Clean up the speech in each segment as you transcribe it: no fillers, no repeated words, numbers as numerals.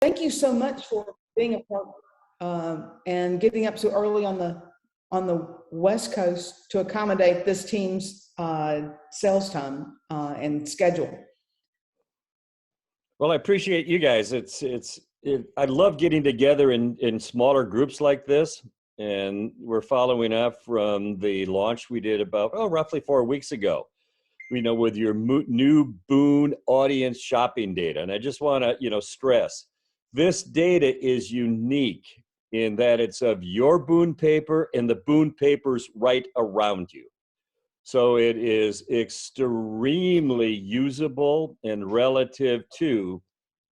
thank you so much for being a part and getting up so early on the West Coast to accommodate this team's sales time and schedule. Well, I appreciate you guys. I love getting together in smaller groups like this, and we're following up from the launch we did about roughly 4 weeks ago. With your new Boone audience shopping data, and I just want to stress this data is unique in that it's of your Boone paper and the Boone papers right around you. So it is extremely usable and relative to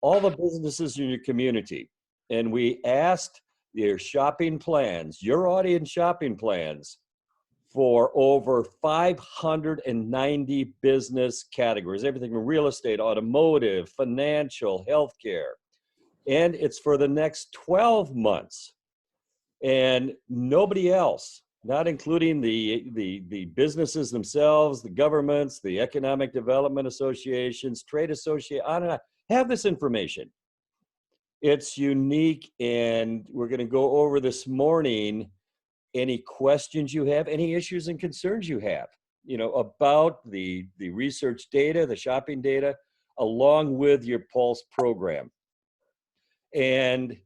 all the businesses in your community. And we asked your shopping plans, your audience shopping plans, for over 590 business categories, everything from real estate, automotive, financial, healthcare. And it's for the next 12 months. And nobody else, not including the businesses themselves, the governments, the economic development associations, trade associations, on and on, have this information. It's unique, and we're going to go over this morning any questions you have, any issues and concerns you have, about the research data, the shopping data, along with your Pulse program. And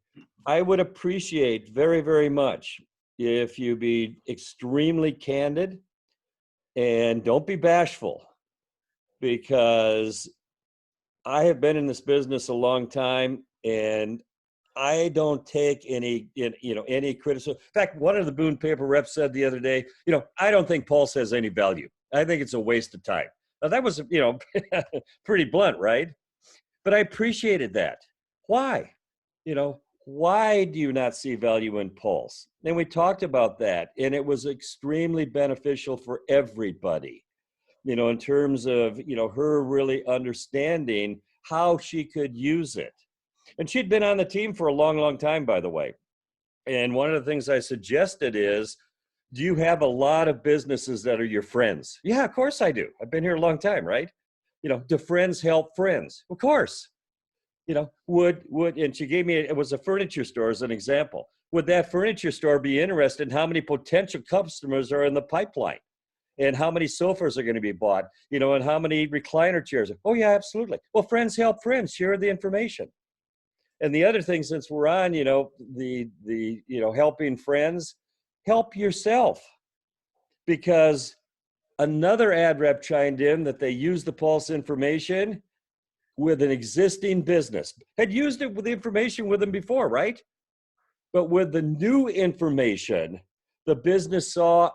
I would appreciate very, very much if you be extremely candid and don't be bashful, because I have been in this business a long time and I don't take any criticism. In fact, one of the Boone paper reps said the other day, I don't think Pulse has any value. I think it's a waste of time. Now that was, pretty blunt, right? But I appreciated that. Why? Why do you not see value in Pulse? And we talked about that, and it was extremely beneficial for everybody, in terms of, her really understanding how she could use it. And she'd been on the team for a long, long time, by the way. And one of the things I suggested is, do you have a lot of businesses that are your friends? Yeah, of course I do. I've been here a long time, right? Do friends help friends? Of course. Would, and she gave me, it was a furniture store as an example. Would that furniture store be interested in how many potential customers are in the pipeline? And how many sofas are going to be bought, and how many recliner chairs? Oh yeah, absolutely. Well, friends help friends, share the information. And the other thing, since we're on, helping friends, help yourself. Because another ad rep chimed in that they use the Pulse information with an existing business. Had used it with the information with them before, right? But with the new information, the business saw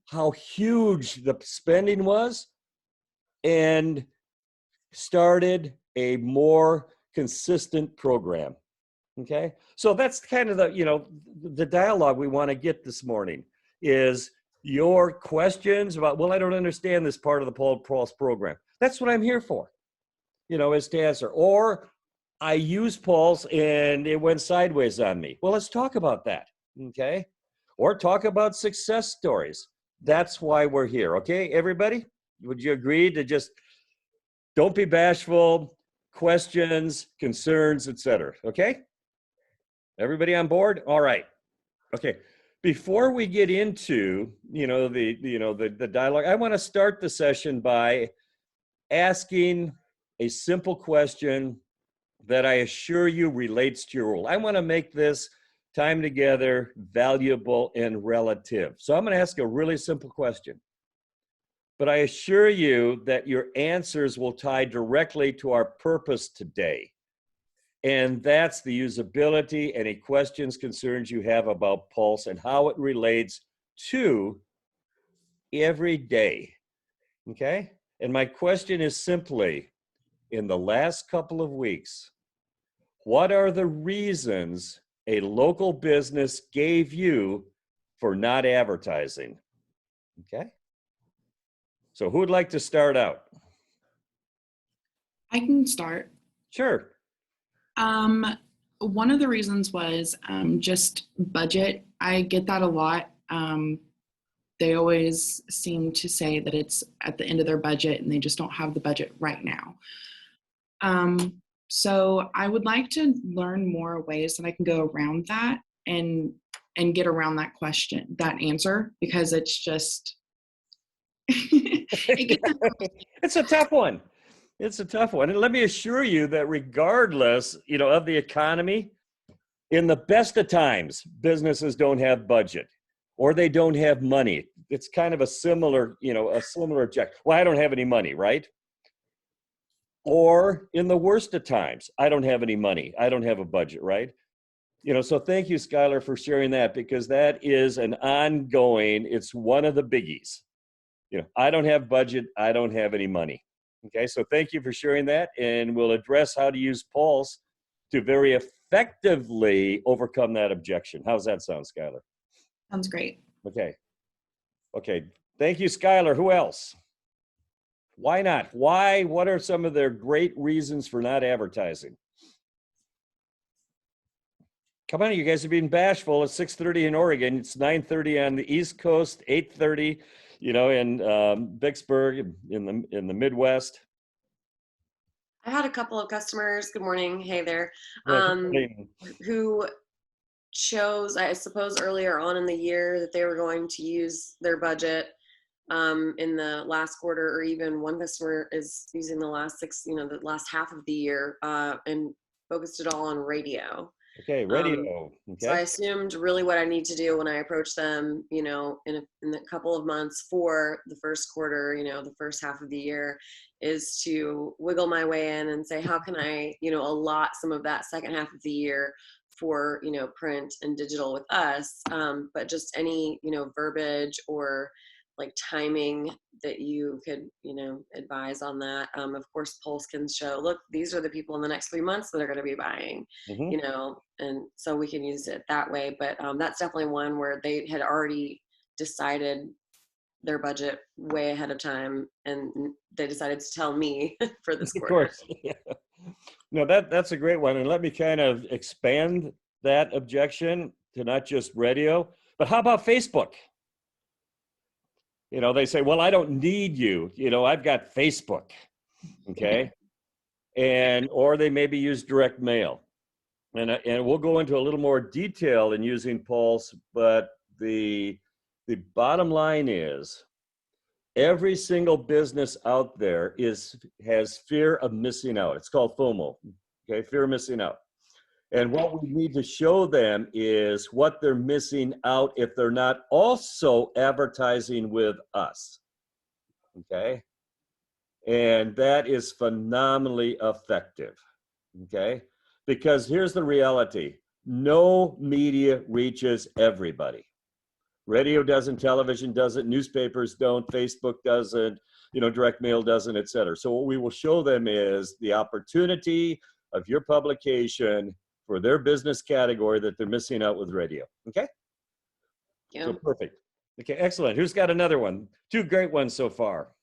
how huge the spending was and started a more consistent program. Okay, so that's kind of the dialogue we want to get this morning is your questions about, well, I don't understand this part of the Pulse program. That's what I'm here for, is to answer. Or I use Pulse and it went sideways on me. Well, let's talk about that, okay? Or talk about success stories. That's why we're here, okay, everybody? Would you agree to just don't be bashful, questions, concerns, etc., okay? Everybody on board? All right. Okay. Before we get into, the dialogue, I want to start the session by asking a simple question that I assure you relates to your role. I want to make this time together valuable and relative. So I'm going to ask a really simple question, but I assure you that your answers will tie directly to our purpose today. And that's the usability, any questions, concerns you have about Pulse and how it relates to every day, okay? And my question is simply, in the last couple of weeks, what are the reasons a local business gave you for not advertising? Okay? So who would like to start out? I can start. Sure. One of the reasons was just budget. I get that a lot. They always seem to say that it's at the end of their budget and they just don't have the budget right now. So I would like to learn more ways that I can go around that and get around that question, that answer, because it's just it gets, It's a tough one. It's a tough one. And let me assure you that regardless, of the economy, in the best of times, businesses don't have budget or they don't have money. It's kind of a similar object. Well, I don't have any money, right? Or in the worst of times, I don't have any money. I don't have a budget, right? So thank you, Skylar, for sharing that, because that is an ongoing, it's one of the biggies. I don't have budget. I don't have any money. Okay, so thank you for sharing that. And we'll address how to use Pulse to very effectively overcome that objection. How's that sound, Skylar? sounds great. Okay. Thank you, Skylar. Who else? Why not? Why? What are some of their great reasons for not advertising? Come on, you guys are being bashful. It's 6:30 in Oregon. It's 9:30 on the East Coast, 8:30, in Vicksburg, in the Midwest. I had a couple of customers, good morning, hey there, Good morning. who chose, I suppose earlier on in the year, that they were going to use their budget in the last quarter, or even one customer is using the last the last half of the year, and focused it all on radio. Okay, radio. So I Okay. assumed really what I need to do when I approach them, in a couple of months for the first quarter, the first half of the year, is to wiggle my way in and say, how can I, allot some of that second half of the year for, print and digital with us. But just any, verbiage or like timing that you could, advise on that. Of course, Pulse can show, look, these are the people in the next 3 months that are going to be buying, Mhm. and so we can use it that way. But that's definitely one where they had already decided their budget way ahead of time, and they decided to tell me for this Of quarter. course. No, that's a great one. And let me kind of expand that objection to not just radio, but how about Facebook? They say, well, I don't need you. I've got Facebook. Okay. Or they maybe use direct mail. And we'll go into a little more detail in using Pulse, but the bottom line is every single business out there has fear of missing out. It's called FOMO. Okay, fear of missing out. And what we need to show them is what they're missing out if they're not also advertising with us. Okay. And that is phenomenally effective. Okay. Because here's the reality. No media reaches everybody. Radio doesn't, television doesn't, newspapers don't, Facebook doesn't, direct mail doesn't, et cetera. So what we will show them is the opportunity of your publication for their business category that they're missing out with radio. Okay? Yeah. So perfect. Okay, excellent. Who's got another one? Two great ones so far.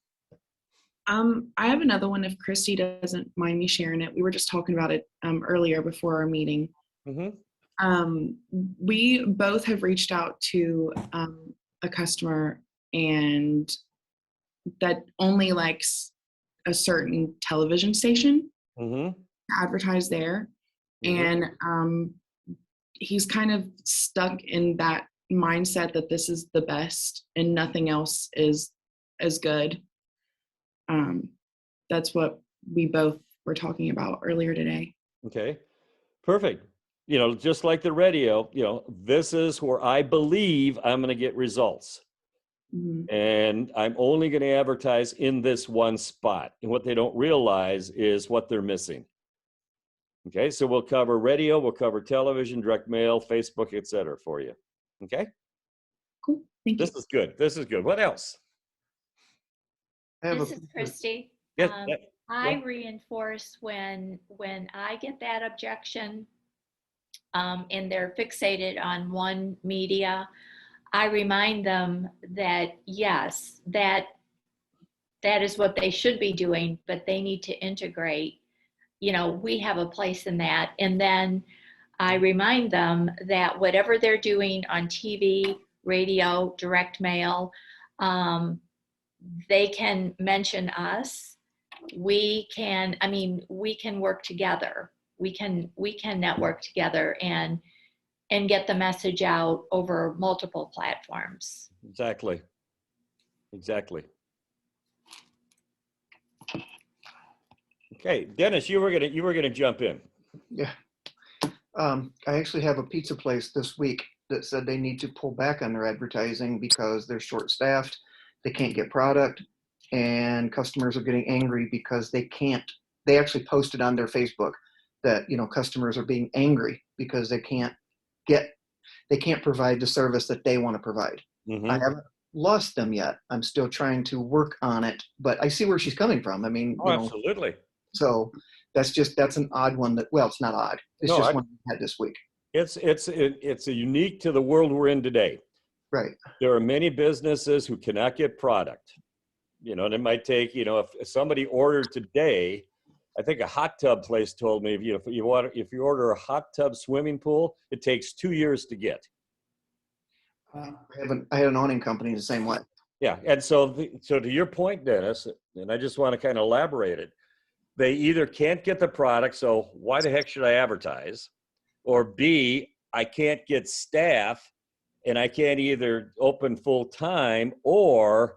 I have another one if Christy doesn't mind me sharing it. We were just talking about it earlier before our meeting. Mm-hmm. We both have reached out to a customer and that only likes a certain television station Mm-hmm. to advertise there. Mm-hmm. And he's kind of stuck in that mindset that this is the best and nothing else is as good. That's what we both were talking about earlier today. Okay, perfect. Just like the radio, this is where I believe I'm going to get results. Mm-hmm. And I'm only going to advertise in this one spot. And what they don't realize is what they're missing. Okay, so we'll cover radio, we'll cover television, direct mail, Facebook, et cetera for you. Okay? Cool, thank you. This is good. This is good. What else? This is Christy. Yes, I reinforce when I get that objection and they're fixated on one media, I remind them that yes, that is what they should be doing, but they need to integrate. We have a place in that. And then I remind them that whatever they're doing on TV, radio, direct mail, they can mention us we can, I mean, we can work together. We can network together and get the message out over multiple platforms. Exactly. Exactly. Okay, Dennis, you were gonna jump in. Yeah. I actually have a pizza place this week that said they need to pull back on their advertising because they're short-staffed, they can't get product, and customers are getting angry because they can't. They actually posted on their Facebook that, you know, customers are being angry because they can't provide the service that they want to provide. Mhm. I haven't lost them yet. I'm still trying to work on it, but I see where she's coming from. I mean, Oh, you know, absolutely. so that's an odd one that, well, it's not odd. It's No, just one we had this week. It's a unique to the world we're in today. Right. There are many businesses who cannot get product, you know, and it might take, you know, if somebody ordered today, I think a hot tub place told me, if you order a hot tub swimming pool, it takes 2 years to get. I had an awning company the same way. Yeah, and so to your point, Dennis, and I just want to kind of elaborate it, they either can't get the product, so why the heck should I advertise? Or B, I can't get staff and I can't either open full time, or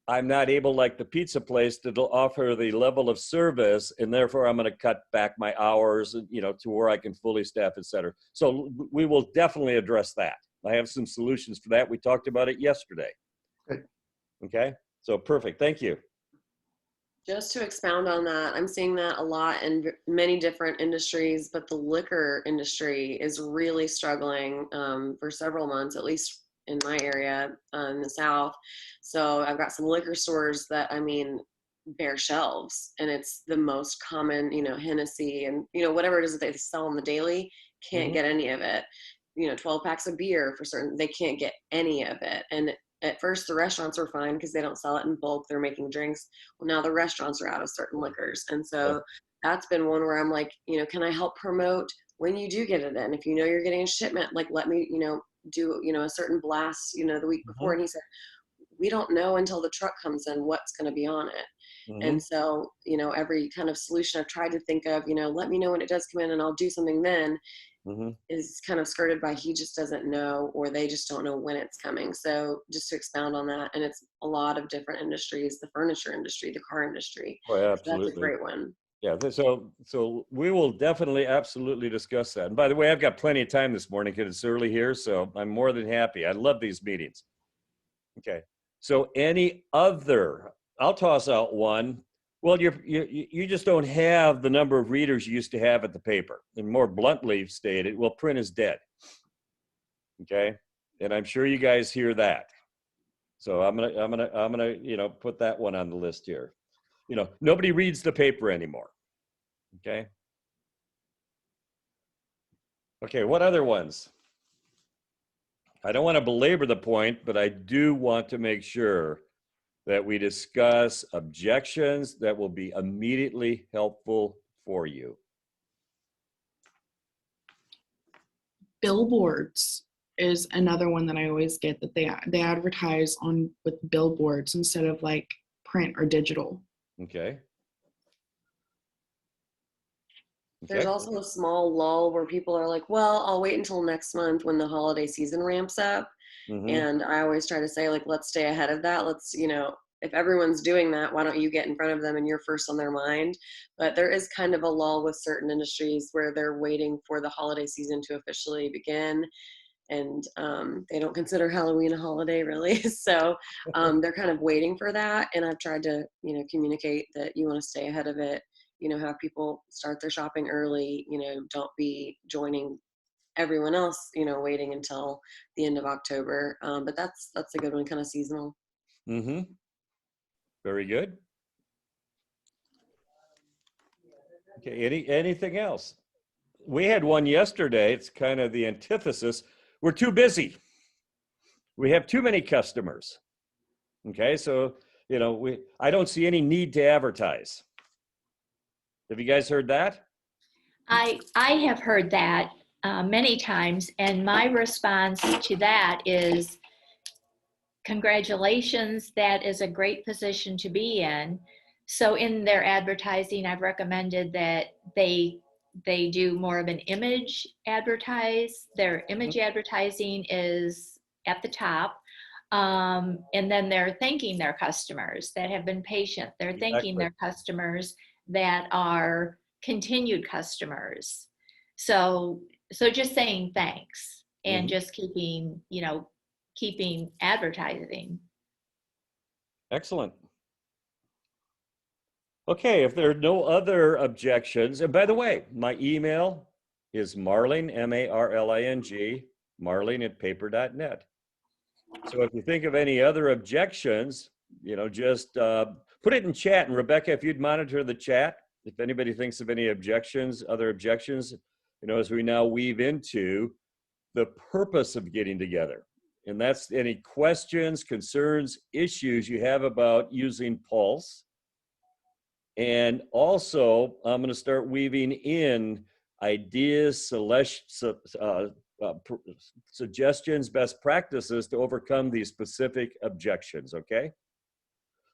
I'm not able, like the pizza place, to offer the level of service, and therefore I'm going to cut back my hours, you know, to where I can fully staff, et cetera. So we will definitely address that. I have some solutions for that. We talked about it yesterday. Good. Okay, so perfect. Thank you. Just to expound on that, I'm seeing that a lot in many different industries, but the liquor industry is really struggling for several months, at least in my area in the South. So I've got some liquor stores that, I mean, bare shelves, and it's the most common, you know, Hennessy and, you know, whatever it is that they sell on the daily, can't get any of it. You know, 12 packs of beer for certain, they can't get any of it. And at first the restaurants were fine because they don't sell it in bulk, they're making drinks. Well, now the restaurants are out of certain liquors. And so that's been one where I'm like, you know, can I help promote when you do get it in? If you know you're getting a shipment, like, let me, you know, do, you know, a certain blast, you know, the week before. And he said, we don't know until the truck comes in what's going to be on it. And so, you know, every kind of solution I've tried to think of, you know, let me know when it does come in and I'll do something then, is kind of skirted by he just doesn't know, or they just don't know when it's coming. So just to expound on that, and it's a lot of different industries, the furniture industry, the car industry. Oh, yeah, absolutely. So that's a great one. Yeah, so we will definitely absolutely discuss that. And by the way, I've got plenty of time this morning because it's early here, so I'm more than happy. I love these meetings. Okay, so any other, I'll toss out one. Well, you just don't have the number of readers you used to have at the paper. And more bluntly stated, well, print is dead. Okay, and I'm sure you guys hear that. So I'm gonna you know, put that one on the list here. You know, nobody reads the paper anymore. Okay. Okay, what other ones? I don't want to belabor the point, but I do want to make sure that we discuss objections that will be immediately helpful for you. Billboards is another one that I always get, that they advertise on with billboards instead of like print or digital. Okay. There's also a small lull where people are like, well, I'll wait until next month when the holiday season ramps up. And I always try to say, like, let's stay ahead of that. Let's, you know, if everyone's doing that, why don't you get in front of them and you're first on their mind? But there is kind of a lull with certain industries where they're waiting for the holiday season to officially begin. And they don't consider Halloween a holiday, really. So they're kind of waiting for that. And I've tried to, you know, communicate that you want to stay ahead of it, you know, have people start their shopping early, you know, don't be joining everyone else, you know, waiting until the end of October. But that's a good one, kind of seasonal. Very good. Okay, anything else? We had one yesterday. It's kind of the antithesis. We're too busy. We have too many customers. Okay, so, you know, I don't see any need to advertise. Have you guys heard that? I have heard that many times, and my response to that is, congratulations, that is a great position to be in. So in their advertising, I've recommended that they do more of an image advertise. Their image advertising is at the top. And then they're thanking their customers that have been patient. They're thanking Exactly. their customers that are continued customers. So just saying thanks and just keeping advertising. Excellent. Okay, if there are no other objections, and by the way, my email is Marling, M-A-R-L-I-N-G, marling@paper.net. So if you think of any other objections, just put it in chat. And Rebecca, if you'd monitor the chat, if anybody thinks of any objections, other objections, as we now weave into the purpose of getting together. And that's any questions, concerns, issues you have about using Pulse. And also, I'm going to start weaving in ideas, suggestions, best practices to overcome these specific objections, okay?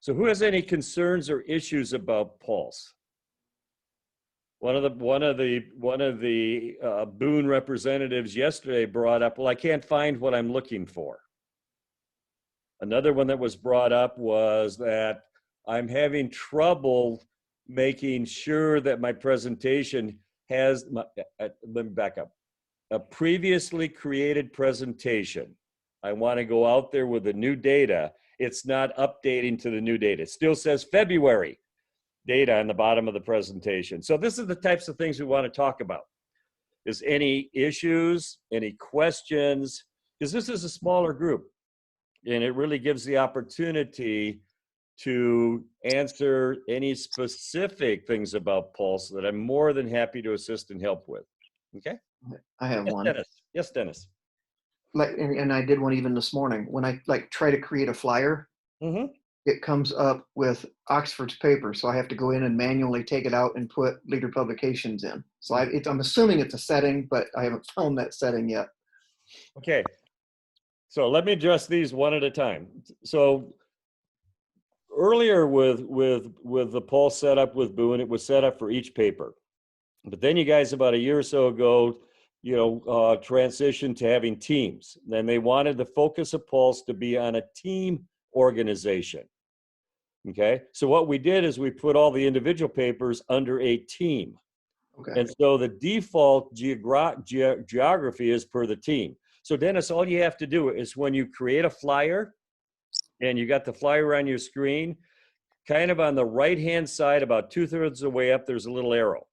So who has any concerns or issues about Pulse? One of the Boone representatives yesterday brought up, well, I can't find what I'm looking for. Another one that was brought up was that I'm having trouble making sure that my presentation has, let me back up. A previously created presentation. I want to go out there with the new data. It's not updating to the new data. It still says February data on the bottom of the presentation. So this is the types of things we want to talk about. Is any issues, any questions? Because this is a smaller group and it really gives the opportunity to answer any specific things about Pulse that I'm more than happy to assist and help with. Okay? I have Yes, one. Dennis. Yes, Dennis. And I did one even this morning. When I try to create a flyer, it comes up with Oxford's paper. So I have to go in and manually take it out and put Leader Publications in. So I'm assuming it's a setting, but I haven't found that setting yet. Okay. So let me address these one at a time. So earlier with the Pulse setup with Boone, it was set up for each paper. But then you guys about a year or so ago, transitioned to having teams. Then they wanted the focus of Pulse to be on a team organization. Okay, so what we did is we put all the individual papers under a team. Okay. And so the default geography is per the team. So Dennis, all you have to do is when you create a flyer and you got the flyer on your screen, kind of on the right-hand side, about 2/3 of the way up, there's a little arrow.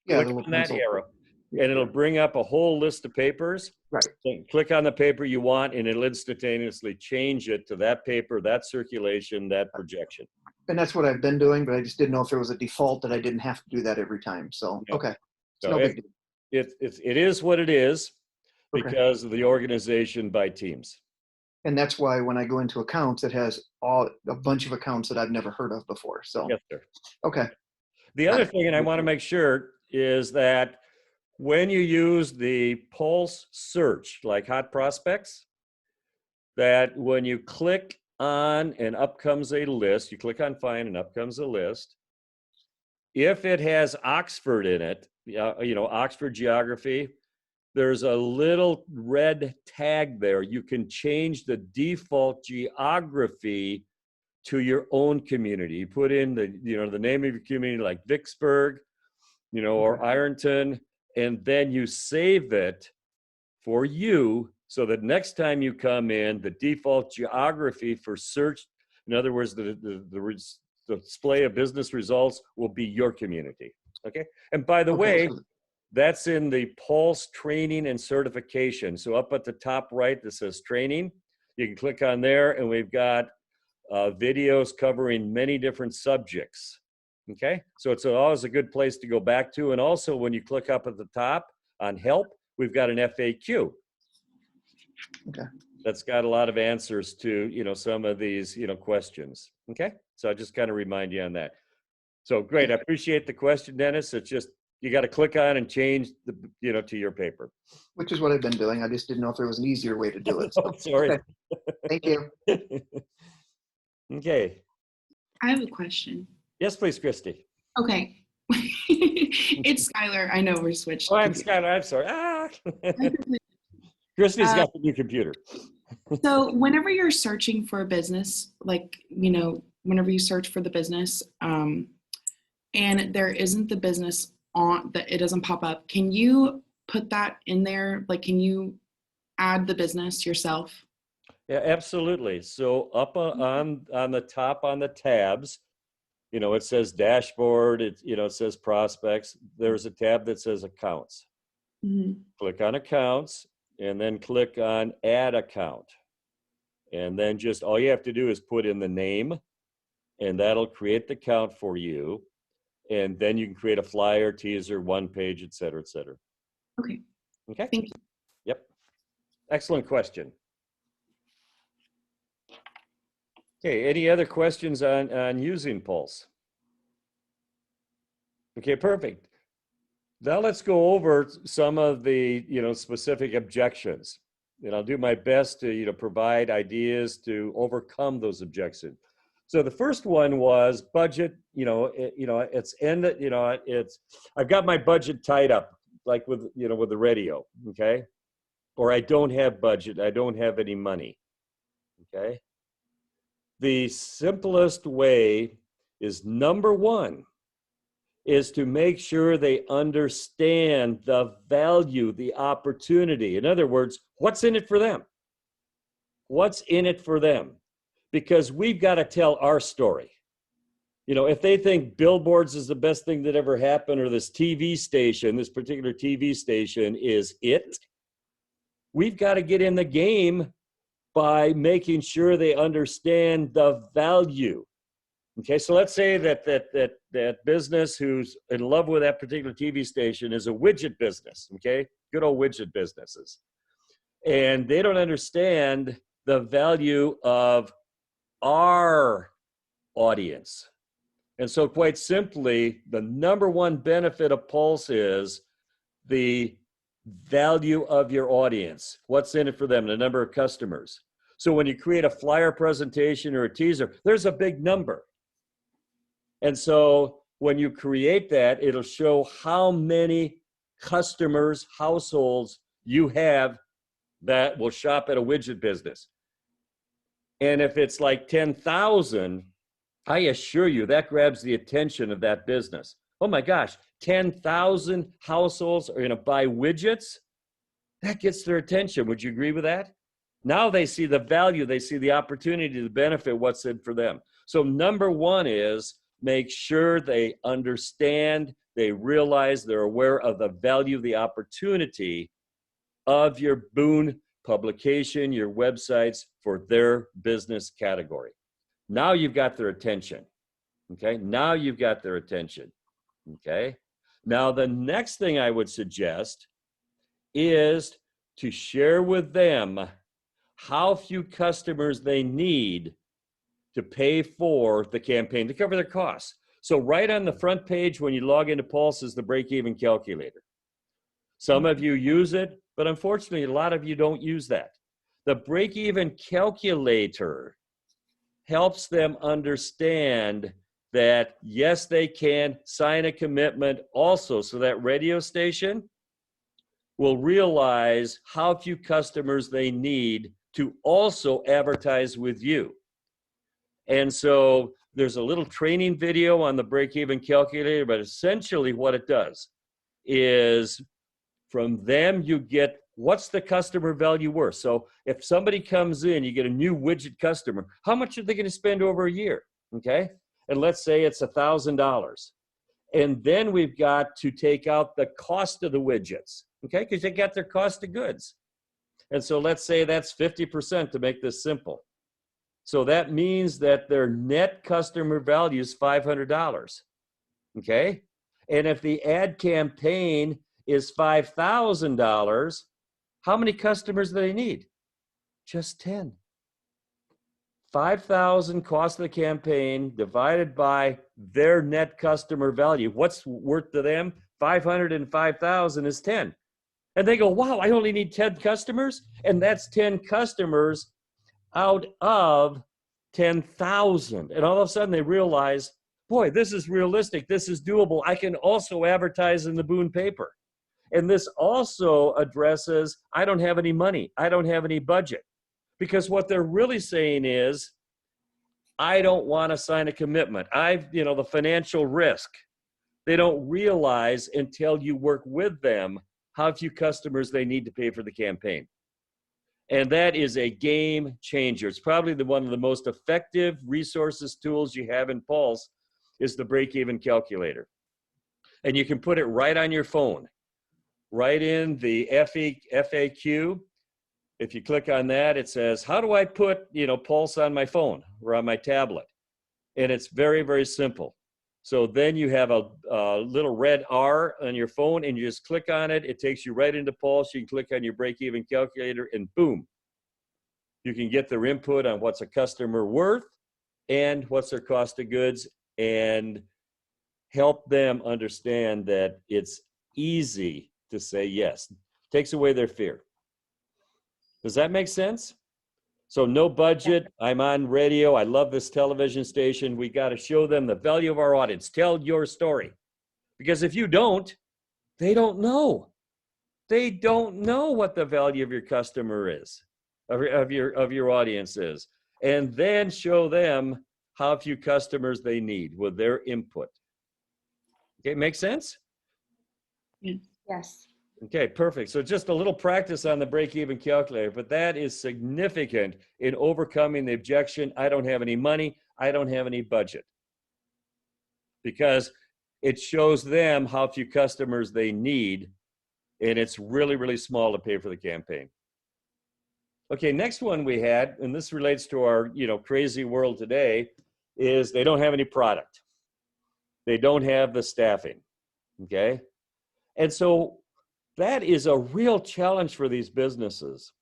Yeah, Click on that arrow and it'll bring up a whole list of papers. Right. So click on the paper you want and it'll instantaneously change it to that paper, that circulation, that projection. And that's what I've been doing, but I just didn't know if there was a default that I didn't have to do that every time. So, No. okay. So no big deal. it is what it is because of the organization by teams. And that's why when I go into accounts, it has a bunch of accounts that I've never heard of before. So, Yes, sir. okay. The other thing, and I want to make sure, is that when you use the Pulse search, like hot prospects, that when you click on and up comes a list, you click on find and up comes a list. If it has Oxford in it, Oxford geography, there's a little red tag there. You can change the default geography to your own community. You put in the name of your community, like Vicksburg, or Ironton, and then you save it for you so that next time you come in, the default geography for search, in other words, the display of business results will be your community. Okay. And by the way, that's in the Pulse training and certification. So up at the top right, that says training. You can click on there, and we've got videos covering many different subjects. Okay, so it's always a good place to go back to. And also, when you click up at the top on help, we've got an FAQ. Okay. That's got a lot of answers to some of these questions. Okay, so I just kind of remind you on that. So great, I appreciate the question, Dennis. It's just you got to click on and change the to your paper. Which is what I've been doing. I just didn't know if there was an easier way to do it. So. Oh, sorry. Okay. Thank you. Okay. I have a question. Yes, please, Christy. Okay. It's Skylar. I know we're switched. Oh, I'm computers. Skylar. I'm sorry. Christy's got the new computer. So whenever you're searching for a business, like, whenever you search for the business, and there isn't the business on that, it doesn't pop up, can you put that in there? Like, can you add the business yourself? Yeah, absolutely. So up on the top on the tabs, it says dashboard, it says prospects. There's a tab that says accounts. Mm-hmm. Click on accounts and then click on add account. And then just all you have to do is put in the name and that'll create the account for you. And then you can create a flyer, teaser, one page, et cetera, et cetera. Okay. Okay. Thank you. Yep. Excellent question. Okay, any other questions on using Pulse? Okay, perfect. Now let's go over some of the specific objections, and I'll do my best to provide ideas to overcome those objections. So the first one was budget. I've got my budget tied up, like with the radio. Okay, or I don't have budget. I don't have any money. Okay. The simplest way is, number one, is to make sure they understand the value, the opportunity. In other words, what's in it for them? What's in it for them? Because we've got to tell our story. If they think Billboards is the best thing that ever happened, or this particular TV station is it, we've got to get in the game by making sure they understand the value. Okay, so let's say that business who's in love with that particular TV station is a widget business, okay? Good old widget businesses. And they don't understand the value of our audience. And so quite simply, the number one benefit of Pulse is the value of your audience. What's in it for them? The number of customers. So when you create a flyer presentation or a teaser, there's a big number. And so when you create that, it'll show how many customers, households you have that will shop at a widget business. And if it's like 10,000, I assure you that grabs the attention of that business. Oh my gosh, 10,000 households are going to buy widgets? That gets their attention. Would you agree with that? Now they see the value, they see the opportunity, the benefit, what's in for them. So number one is make sure they understand, they realize, they're aware of the value, the opportunity of your Boone publication, your websites for their business category. Now you've got their attention. Okay, now you've got their attention. Okay, now the next thing I would suggest is to share with them how few customers they need to pay for the campaign to cover their costs. So right on the front page when you log into Pulse is the Breakeven Calculator. Some of you use it, but unfortunately a lot of you don't use that. The Breakeven Calculator helps them understand that yes, they can sign a commitment also, so that radio station will realize how few customers they need to also advertise with you. And so there's a little training video on the Breakeven Calculator, but essentially what it does is from them you get what's the customer value worth. So if somebody comes in, you get a new widget customer, how much are they going to spend over a year? Okay. And let's say it's $1,000. And then we've got to take out the cost of the widgets. Okay. Because they got their cost of goods. And so let's say that's 50% to make this simple. So that means that their net customer value is $500. Okay. And if the ad campaign is $5,000, how many customers do they need? Just 10. 5,000 cost of the campaign divided by their net customer value. What's worth to them? 500 and 5,000 is 10. And they go, wow, I only need 10 customers? And that's 10 customers out of 10,000. And all of a sudden they realize, boy, this is realistic. This is doable. I can also advertise in the Boone paper. And this also addresses, I don't have any money. I don't have any budget. Because what they're really saying is, I don't want to sign a commitment. The financial risk. They don't realize until you work with them how few customers they need to pay for the campaign. And that is a game changer. It's probably one of the most effective resources, tools you have in Pulse is the Breakeven Calculator. And you can put it right on your phone, right in the FAQ. If you click on that, it says, how do I put, Pulse on my phone or on my tablet? And it's very, very simple. So then you have a little red R on your phone and you just click on it. It takes you right into Pulse. You can click on your Breakeven Calculator and boom. You can get their input on what's a customer worth and what's their cost of goods and help them understand that it's easy to say yes. Takes away their fear. Does that make sense? So no budget, I'm on radio, I love this television station. We got to show them the value of our audience. Tell your story. Because if you don't, they don't know. They don't know what the value of your customer is, of your audience is. And then show them how few customers they need with their input. Okay, make sense? Yes. Okay, perfect. So just a little practice on the Breakeven Calculator, but that is significant in overcoming the objection, I don't have any money, I don't have any budget. Because it shows them how few customers they need, and it's really, really small to pay for the campaign. Okay, next one we had, and this relates to our, crazy world today, is they don't have any product. They don't have the staffing, okay? And so that is a real challenge for these businesses.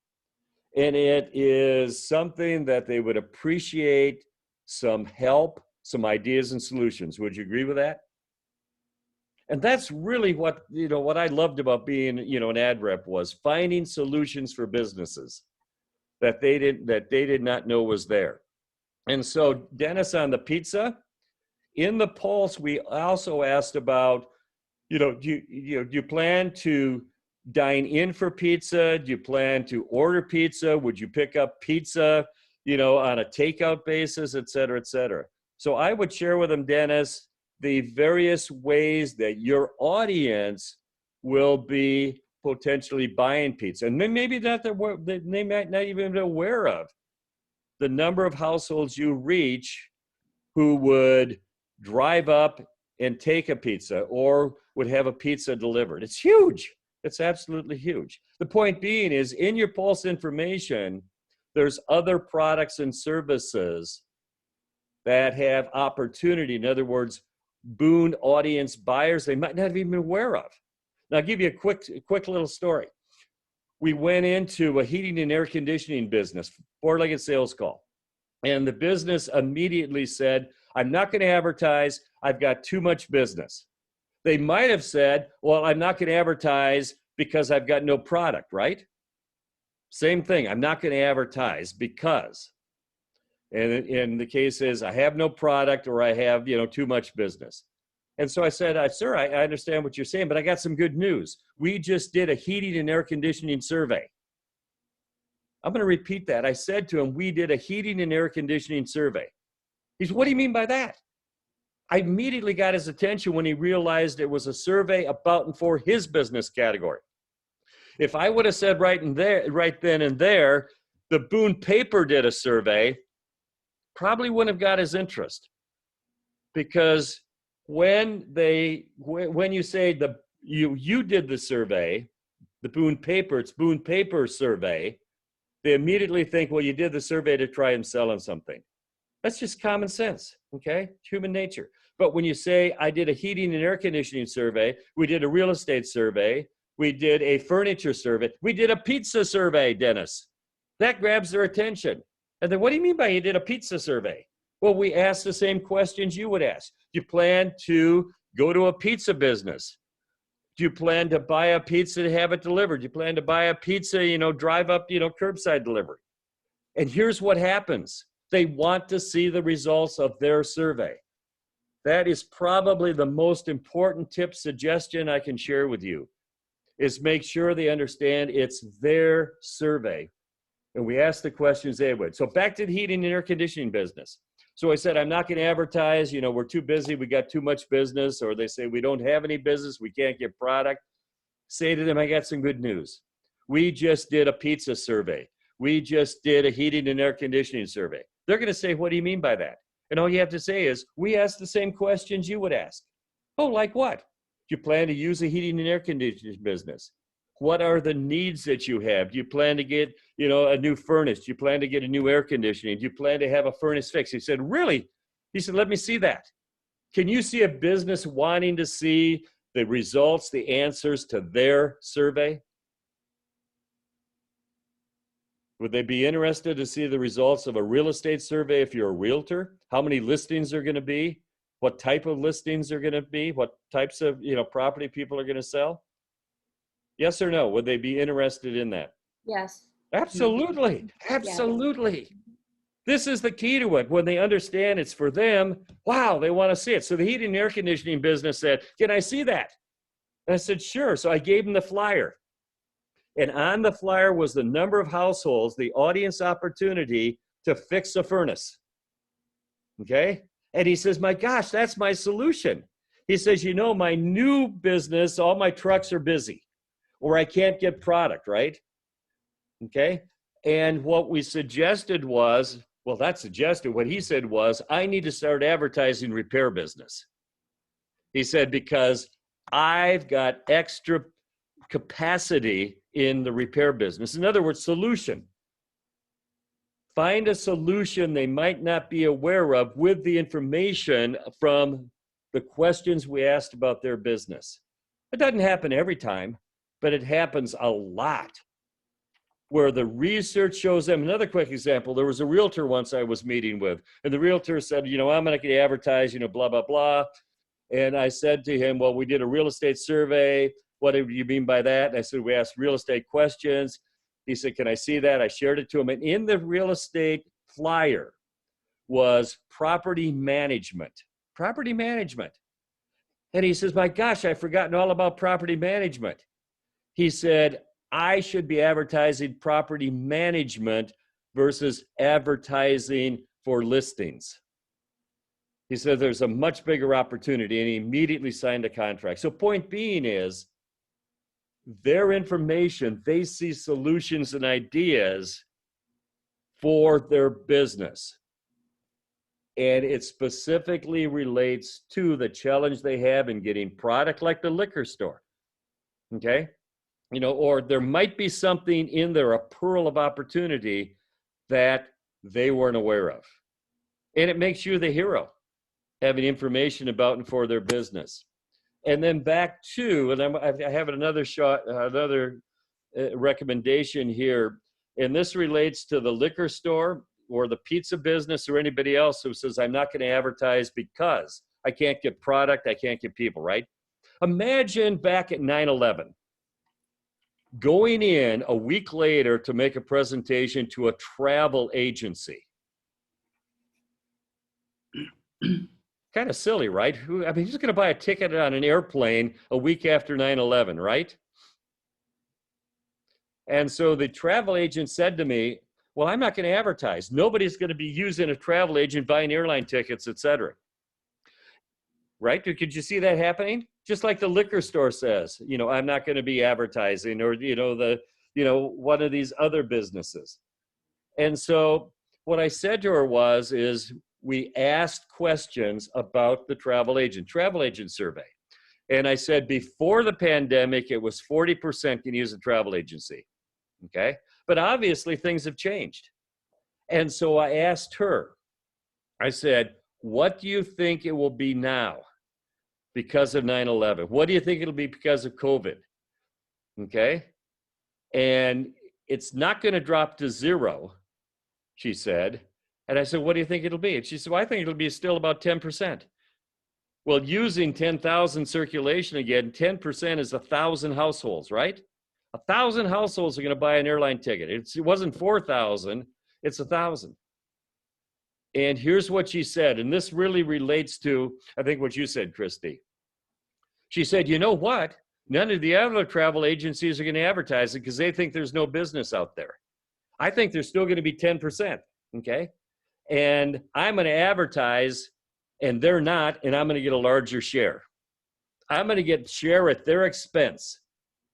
And it is something that they would appreciate some help, some ideas and solutions. Would you agree with that? And that's really what I loved about being, an ad rep was finding solutions for businesses that they did not know was there. And so Dennis, on the pizza, in the Pulse, we also asked about, do you plan to dine in for pizza? Do you plan to order pizza? Would you pick up pizza, on a takeout basis, et cetera, et cetera? So I would share with them, Dennis, the various ways that your audience will be potentially buying pizza. And maybe that they might not even be aware of the number of households you reach who would drive up and take a pizza or would have a pizza delivered. It's huge. It's absolutely huge. The point being is in your Pulse information, there's other products and services that have opportunity. In other words, Boone audience buyers they might not have even been aware of. Now, I'll give you a quick little story. We went into a heating and air conditioning business, four-legged sales call. And the business immediately said, I'm not going to advertise. I've got too much business. They might have said, well, I'm not going to advertise because I've got no product, right? Same thing. I'm not going to advertise because. And the case is I have no product or I have, too much business. And so I said, sir, I understand what you're saying, but I got some good news. We just did a heating and air conditioning survey. I'm going to repeat that. I said to him, we did a heating and air conditioning survey. He said, what do you mean by that? I immediately got his attention when he realized it was a survey about and for his business category. If I would have said right then and there, the Boone paper did a survey, probably wouldn't have got his interest. Because when you say you did the survey, the Boone paper, it's Boone paper survey, they immediately think, well, you did the survey to try and sell them something. That's just common sense, okay? It's human nature. But when you say, I did a heating and air conditioning survey, we did a real estate survey, we did a furniture survey, we did a pizza survey, Dennis. That grabs their attention. And then what do you mean by you did a pizza survey? Well, we asked the same questions you would ask. Do you plan to go to a pizza business? Do you plan to buy a pizza to have it delivered? Do you plan to buy a pizza, drive up, curbside delivery? And here's what happens. They want to see the results of their survey. That is probably the most important tip suggestion I can share with you, is make sure they understand it's their survey. And we ask the questions they would. So back to the heating and air conditioning business. So I said, I'm not going to advertise, we're too busy, we got too much business, or they say we don't have any business, we can't get product. Say to them, I got some good news. We just did a pizza survey. We just did a heating and air conditioning survey. They're going to say, what do you mean by that? And all you have to say is, we asked the same questions you would ask. Oh, like what? Do you plan to use a heating and air conditioning business? What are the needs that you have? Do you plan to get, a new furnace? Do you plan to get a new air conditioning? Do you plan to have a furnace fixed? He said, really? He said, let me see that. Can you see a business wanting to see the results, the answers to their survey? Would they be interested to see the results of a real estate survey if you're a realtor? How many listings are going to be? What type of listings are going to be? What types of, property people are going to sell? Yes or no? Would they be interested in that? Yes. Absolutely. Absolutely. This is the key to it. When they understand it's for them, wow, they want to see it. So the heating and air conditioning business said, can I see that? And I said, sure. So I gave him the flyer. And on the flyer was the number of households, the audience opportunity to fix a furnace. Okay? And he says, my gosh, that's my solution. He says, my new business, all my trucks are busy, or I can't get product, right? Okay? And what we suggested was, what he said was, I need to start advertising repair business. He said, because I've got extra capacity in the repair business. In other words, solution. Find a solution they might not be aware of with the information from the questions we asked about their business. It doesn't happen every time, but it happens a lot, where the research shows them. Another quick example, there was a realtor once I was meeting with, and the realtor said, I'm going to advertise, blah, blah, blah. And I said to him, well, we did a real estate survey. What do you mean by that? And I said, we asked real estate questions. He said, can I see that? I shared it to him. And in the real estate flyer was property management. Property management. And he says, my gosh, I've forgotten all about property management. He said, I should be advertising property management versus advertising for listings. He said, there's a much bigger opportunity, and he immediately signed a contract. So point being is, their information, they see solutions and ideas for their business. And it specifically relates to the challenge they have in getting product, like the liquor store. Okay? Or there might be something in there, a pearl of opportunity that they weren't aware of. And it makes you the hero, having information about and for their business. And then back to, and I have another recommendation here, and this relates to the liquor store or the pizza business or anybody else who says, I'm not going to advertise because I can't get product, I can't get people, right? Imagine back at 9/11, going in a week later to make a presentation to a travel agency. Kind of silly, right? Who's going to buy a ticket on an airplane a week after 9/11, right? And so the travel agent said to me, well, I'm not going to advertise. Nobody's going to be using a travel agent buying airline tickets, etc. Right? Could you see that happening? Just like the liquor store says, I'm not going to be advertising, or, one of these other businesses. And so what I said to her is we asked questions about the travel agent survey. And I said, before the pandemic, it was 40% can use a travel agency. Okay. But obviously things have changed. And so I asked her, I said, what do you think it will be now because of 9/11? What do you think it'll be because of COVID? Okay. And it's not going to drop to zero, she said. And I said, what do you think it'll be? And she said, well, I think it'll be still about 10%. Well, using 10,000 circulation again, 10% is 1,000 households, right? 1,000 households are going to buy an airline ticket. It wasn't 4,000, it's 1,000. And here's what she said, and this really relates to, I think, what you said, Christy. She said, you know what? None of the other travel agencies are going to advertise it because they think there's no business out there. I think there's still going to be 10%, okay? And I'm going to advertise, and they're not, and I'm going to get a larger share. I'm going to get share at their expense.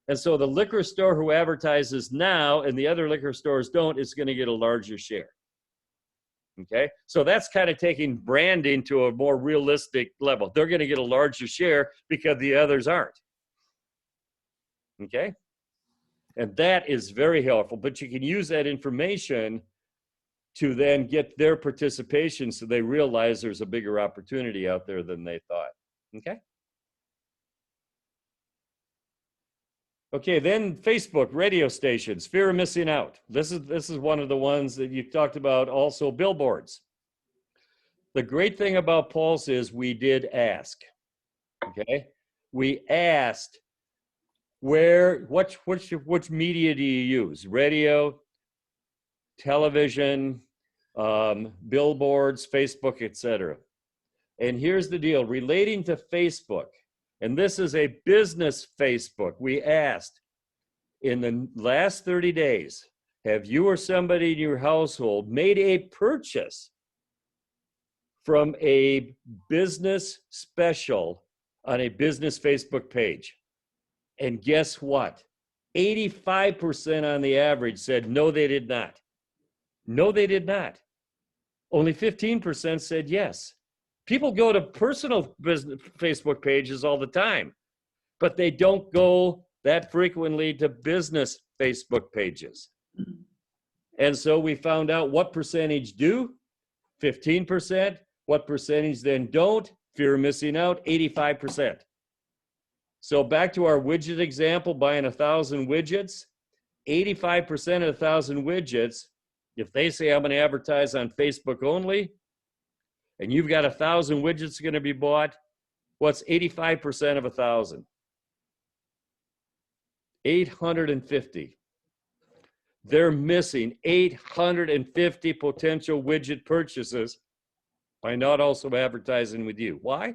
And so the liquor store who advertises now and the other liquor stores don't is going to get a larger share. Okay, so that's kind of taking branding to a more realistic level. They're going to get a larger share because the others aren't. Okay, and that is very helpful, but you can use that information to then get their participation so they realize there's a bigger opportunity out there than they thought. Okay. Okay, then Facebook, radio stations, fear of missing out. This is one of the ones that you talked about, also billboards. The great thing about Pulse is we did ask, okay? We asked which media do you use? Radio, television, billboards, Facebook, etc. And here's the deal, relating to Facebook, and this is a business Facebook. We asked, in the last 30 days, have you or somebody in your household made a purchase from a business special on a business Facebook page? And guess what? 85% on the average said, no, they did not. No, they did not. Only 15% said yes. People go to personal business Facebook pages all the time, but they don't go that frequently to business Facebook pages. And so we found out what percentage do, 15%. What percentage then don't? Fear of missing out, 85%. So back to our widget example, buying 1,000 widgets, 85% of 1,000 widgets, if they say I'm going to advertise on Facebook only, and you've got 1,000 widgets going to be bought, what's 85% of 1,000? 850. They're missing 850 potential widget purchases by not also advertising with you. Why?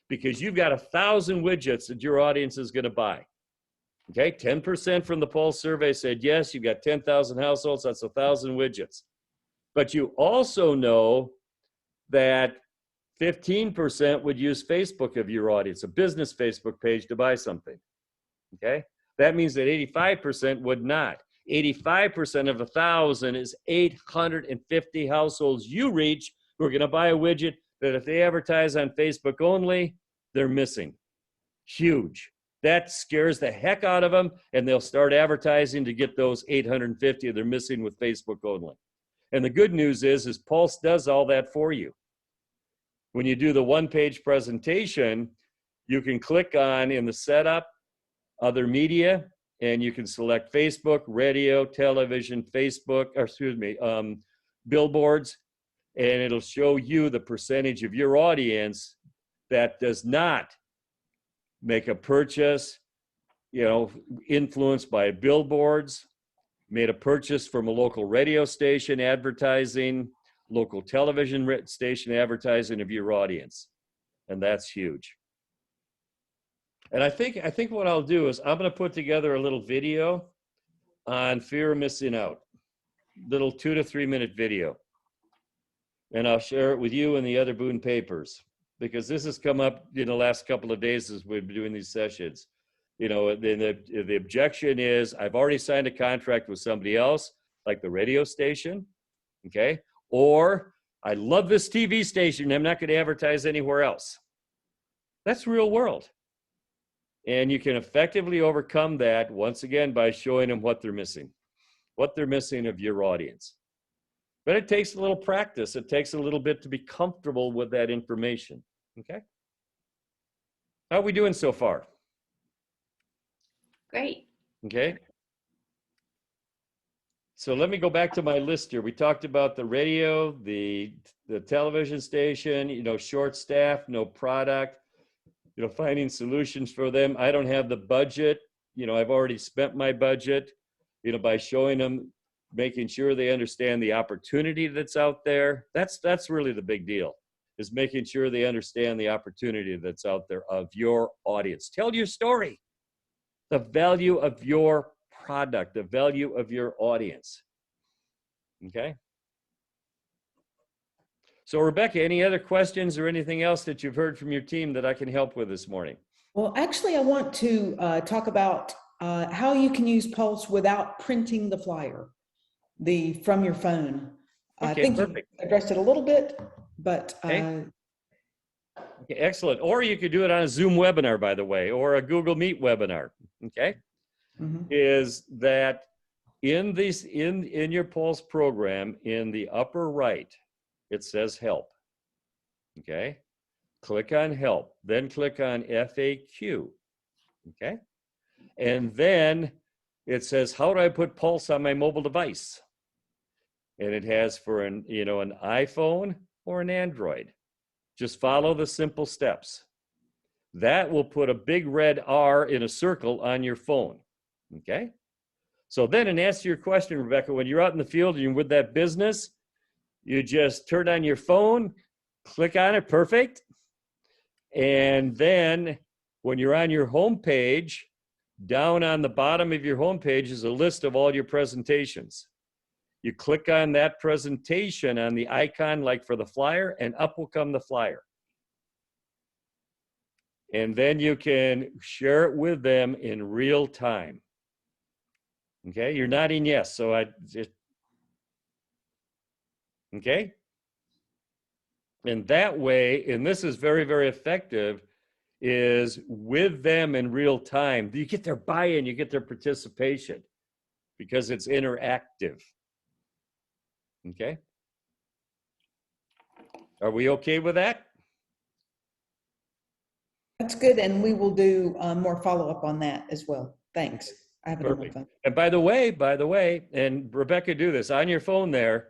Because you've got 1,000 widgets that your audience is going to buy. Okay, 10% from the Pulse survey said yes, you've got 10,000 households, that's 1,000 widgets. But you also know that 15% would use Facebook of your audience, a business Facebook page, to buy something. Okay, that means that 85% would not. 85% of 1,000 is 850 households you reach who are going to buy a widget that if they advertise on Facebook only, they're missing. Huge. That scares the heck out of them, and they'll start advertising to get those 850 they're missing with Facebook only. And the good news is Pulse does all that for you. When you do the one-page presentation, you can click on in the setup, other media, and you can select Facebook, radio, television, billboards, and it'll show you the percentage of your audience that does not make a purchase, influenced by billboards, made a purchase from a local radio station advertising, local television station advertising of your audience. And that's huge. And I think what I'll do is I'm going to put together a little video on fear of missing out, little 2 to 3 minute video. And I'll share it with you and the other Boone papers, because this has come up in the last couple of days as we've been doing these sessions. The objection is, I've already signed a contract with somebody else, like the radio station, okay? Or, I love this TV station, I'm not going to advertise anywhere else. That's real world. And you can effectively overcome that, once again, by showing them what they're missing of your audience. But it takes a little practice. It takes a little bit to be comfortable with that information, okay? How are we doing so far? Great. Okay. So let me go back to my list here. We talked about the radio, the television station, short staff, no product, finding solutions for them. I don't have the budget. I've already spent my budget, by showing them making sure they understand the opportunity that's out there. That's really the big deal, is making sure they understand the opportunity that's out there of your audience. Tell your story, the value of your product, the value of your audience. Okay? So Rebecca, any other questions or anything else that you've heard from your team that I can help with this morning? Well, actually, I want to talk about how you can use Pulse without printing the flyer from your phone. I Okay, think perfect. you addressed it a little bit, but Okay, excellent. Or you could do it on a Zoom webinar, by the way, or a Google Meet webinar. Okay, mhm. is that in your Pulse program, in the upper right, it says help. Okay, click on help, then click on FAQ. Okay, and then it says, how do I put Pulse on my mobile device? And it has for an iPhone or an Android. Just follow the simple steps. That will put a big red R in a circle on your phone. Okay? So then, in answer to your question, Rebecca, when you're out in the field and you're with that business, you just turn on your phone, click on it, perfect. And then when you're on your home page, down on the bottom of your home page is a list of all your presentations. You click on that presentation on the icon like for the flyer, and up will come the flyer. And then you can share it with them in real time. Okay, you're nodding yes, so I just, okay? And that way, and this is very, very effective, is with them in real time. You get their buy-in, you get their participation because it's interactive. Okay? Are we okay with that? That's good, and we will do more follow-up on that as well. Thanks. I have it on my Perfect. phone. And by the way, and Rebecca, do this on your phone there.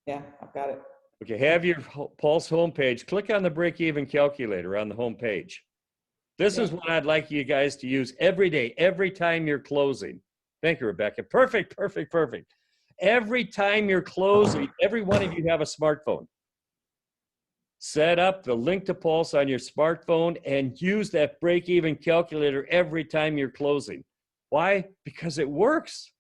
Yeah, I've got it. Okay, have your Pulse homepage. Click on the Breakeven Calculator on the homepage. This is what I'd like you guys to use every day, every time you're closing. Thank you, Rebecca. Perfect, perfect, perfect. Every time you're closing, every one of you have a smartphone. Set up the link to Pulse on your smartphone and use that Breakeven Calculator every time you're closing. Why? Because it works.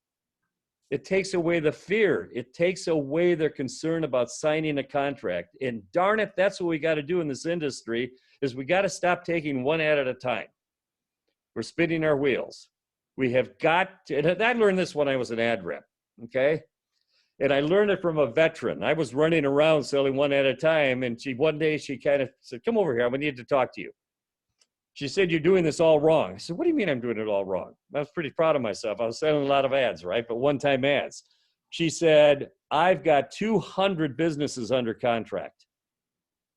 It takes away the fear. It takes away their concern about signing a contract. And darn it, that's what we got to do in this industry, is we got to stop taking one ad at a time. We're spinning our wheels. We have got to, and I learned this when I was an ad rep, okay? And I learned it from a veteran. I was running around selling one at a time, and one day she kind of said, come over here, I need to talk to you. She said, you're doing this all wrong. I said, what do you mean I'm doing it all wrong? I was pretty proud of myself. I was selling a lot of ads, right? But one-time ads. She said, I've got 200 businesses under contract.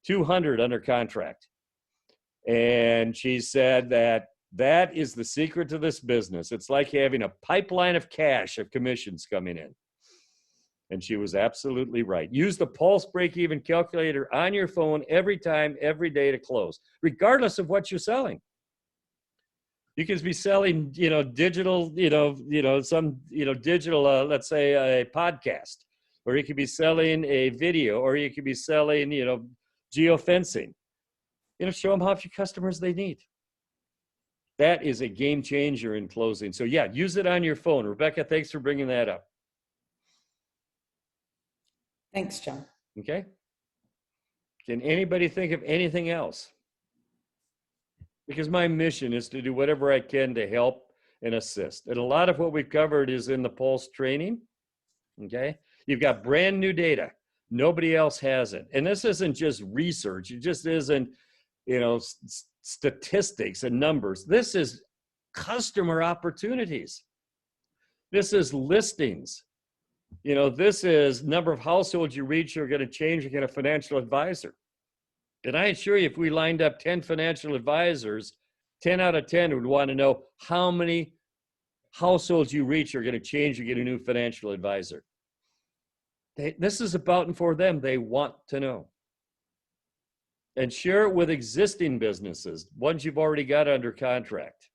200 under contract. And she said that is the secret to this business. It's like having a pipeline of cash of commissions coming in. And she was absolutely right. Use the Pulse Breakeven Calculator on your phone every time, every day to close, regardless of what you're selling. You could be selling, digital, digital, let's say a podcast, or you could be selling a video, or you could be selling, geofencing. Show them how few customers they need. That is a game changer in closing. So yeah, use it on your phone. Rebecca, thanks for bringing that up. Thanks, John. Okay. Can anybody think of anything else? Because my mission is to do whatever I can to help and assist. And a lot of what we've covered is in the Pulse training. Okay. You've got brand new data. Nobody else has it. And this isn't just research. It just isn't, statistics and numbers. This is customer opportunities. This is listings. This is number of households you reach are going to change. You get a financial advisor. And I assure you, if we lined up 10 financial advisors, 10 out of 10 would want to know how many households you reach are going to change. You get a new financial advisor. This is about and for them. They want to know. And share it with existing businesses, ones you've already got under contract.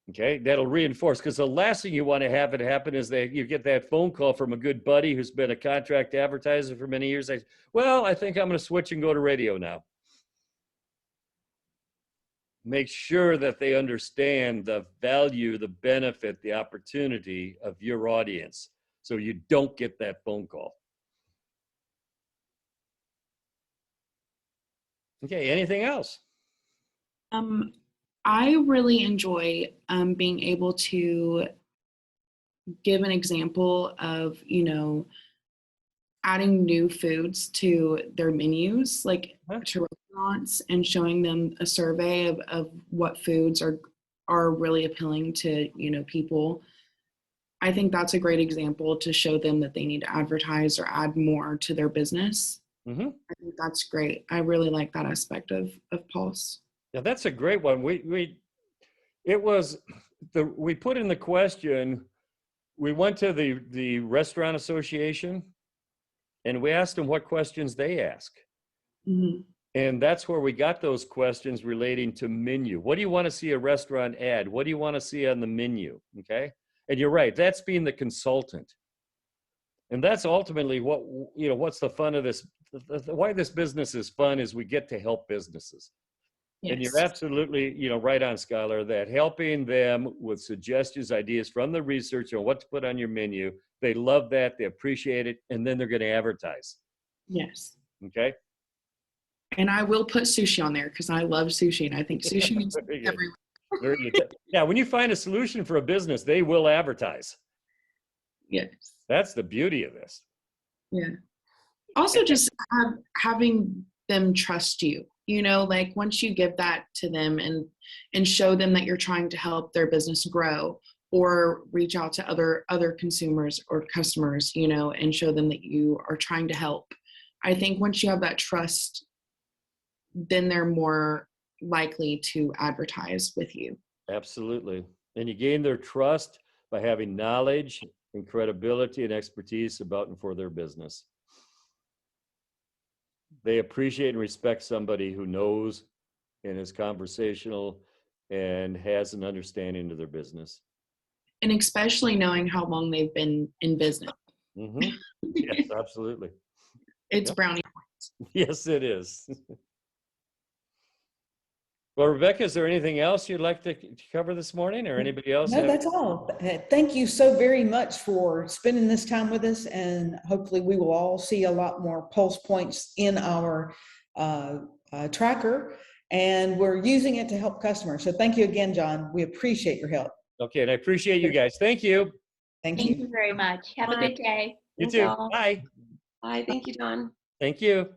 Okay, that'll reinforce, because the last thing you want to have it happen is that you get that phone call from a good buddy who's been a contract advertiser for many years. Well, I think I'm going to switch and go to radio now. Make sure that they understand the value, the benefit, the opportunity of your audience, so you don't get that phone call. Okay, anything else? I really enjoy being able to give an example of, adding new foods to their menus, like to restaurants, and showing them a survey of what foods are really appealing to, people. I think that's a great example to show them that they need to advertise or add more to their business. Mm-hmm. I think that's great. I really like that aspect of Pulse. Yeah, that's a great one. We put in the question, we went to the Restaurant Association and we asked them what questions they ask. Mm-hmm. And that's where we got those questions relating to menu. What do you want to see a restaurant add? What do you want to see on the menu? Okay. And you're right, that's being the consultant. And that's ultimately what's the fun of this, why this business is fun is we get to help businesses. Yes. And you're absolutely, right on, Skylar, that helping them with suggestions, ideas from the research on what to put on your menu. They love that, they appreciate it, and then they're going to advertise. Yes. Okay. And I will put sushi on there because I love sushi, and I think sushi is everywhere. Very good. Yeah, when you find a solution for a business, they will advertise. Yes. That's the beauty of this. Yeah. Also, just having them trust you. Like once you give that to them and show them that you're trying to help their business grow, or reach out to other consumers or customers, and show them that you are trying to help. I think once you have that trust, then they're more likely to advertise with you. Absolutely. And you gain their trust by having knowledge and credibility and expertise about and for their business. They appreciate and respect somebody who knows and is conversational and has an understanding of their business. And especially knowing how long they've been in business. Mm-hmm. Yes, absolutely. It's Yep. brownie points. Yes, it is. Well, Rebecca, is there anything else you'd like to cover this morning, or anybody else? No, that's all. Thank you so very much for spending this time with us, and hopefully we will all see a lot more pulse points in our tracker, and we're using it to help customers. So thank you again, John. We appreciate your help. Okay, and I appreciate you guys. Thank you. Thank Thank you. you very much. Have a good day. You Thanks too. all. Bye. Bye. Thank you, Don. Thank you.